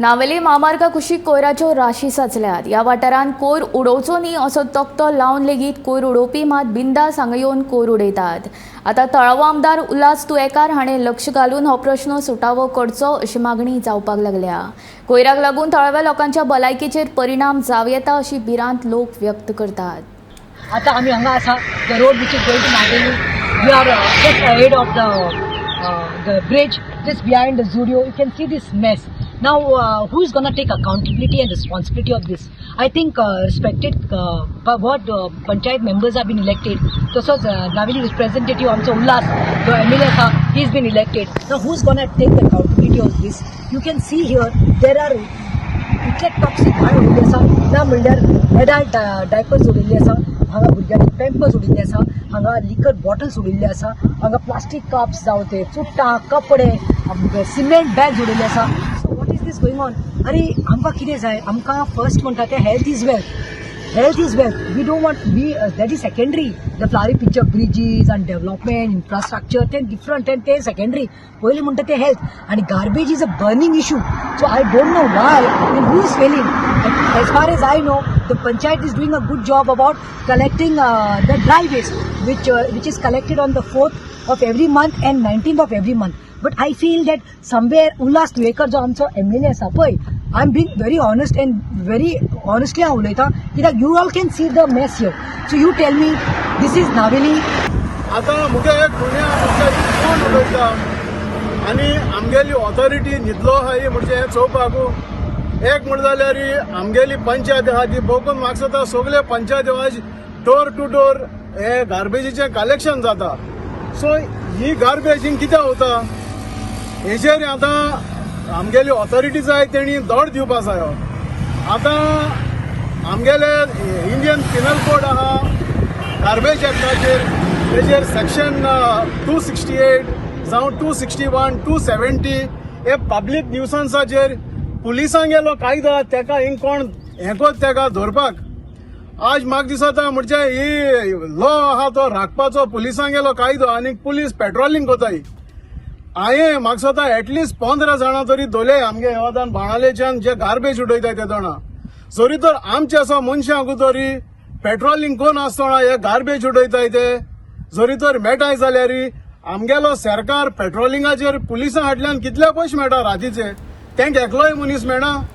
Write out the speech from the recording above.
नावेली महामार्गा कुशीक कोयराच्यो राशी साचल्यात। ह्या वाठारांत कोयर उडोवचो न्ही असो तक्तो लावन लेगीत कोयर उडोवपी मात बिंदास हांगा येवन कोयर उडयतात। आतां तळावो आमदार उल्हास तुयेकार हाणें लक्ष घालून हो प्रश्न सुटावो करचो अशी मागणी जावपाक लागल्या। कोयराक लागून थळाव्या लोकांच्या भलायकेचेर परिणाम जावं येता अशी भिरांत लोक व्यक्त करतात। आता आम्ही हांगा आसा the road which is going to Navelim we are just ahead of the bridge just behind the Zudio. You can see this mess. Now who is going to take accountability and responsibility of this? I think respected what panchayat members have been elected. So Naveli representative amcha Ullas the MLA he's been elected. Now who's going to take the accountability of this? You can see here there are इतले toxic घाण उडिल्ले आसा ना म्हणल्यार adult diapers उडिल्ले आसा हांगा भुरग्यांचे पॅम्पर्स उडिल्ले आसा हांगा लिकर बॉटल्स उडिल्ले आसा हांगा प्लास्टीक कप्स जावं ते चुट्टां कपडे सिमेंट बॅग्स उडिल्ले आसा so what is this going on अरे आमकां कितें जाय आमकां फर्स्ट म्हणटा ते health is wealth we don't want we that is secondary the flowery picture bridges and development infrastructure ते डिफरंट एंड ते सेकंडरी पयलीं म्हणटा ते हेल्थ आनी garbage is a burning issue so I don't know why and who is failing. As far as I know, the panchayat is doing a good job about collecting the dry waste which is collected on the 4th of every month and 19th of every month. But I feel that somewhere Ullas Tuekar jo amcho MLA asa pay, I'm being very honest and very honestly I ulayta that you all can see the mess here. So you tell me, this is Naveli. आता मुगे एक पुण्या कोण उलयता आनी आमगेली authority न्हिदलो आहा ही म्हणजे हें चोवपाकू एक म्हण जाल्यार आमगेली पंचायत आहा ती पळोवून म्हाका जाता सगळे पंचायती वाज डोर टू डोर हे गार्बेजीचें कलेक्शन जाता सो ही गार्बेज हिंग कितें वता हेजेर आतां आमगेली ऑथॉरिटी जाय तेणी दोड दिवपा जायो आतां आमगेले इंडियन पिनल कोड आहा गार्बेज एक्टाचेर तेजेर सेक्शन 268 जावं 261 270 हे पब्लीक न्यूसन्साचेर पुलिसांक गेलो कायदा तेका हिंग कोण हेकोच तेका धरपाक आज म्हाका दिसता म्हणजे ही लॉ आहा तो राखपाचो पुलिसांक गेलो कायदो आनी पुलीस पेट्रोलिंग कोताय हांवें म्हाका स्वता एटलिस्ट 15 जाणां तरी दोले आमगे येवादान बाणालेच्यान जे गार्बेज उडयताय ते जाणां जरी तर आमचे असो मनशांकू तरी पेट्रोलिंग कोण आसतना हे गार्बेज उडयताय ते जरी तर मेळटाय जाल्यार आमगेलो सरकार पेट्रोलिंगाचेर पुलिसां हाडल्यान कितले पयशे मेळटा रातीचे तेंक एकलोय मनीस मेळना।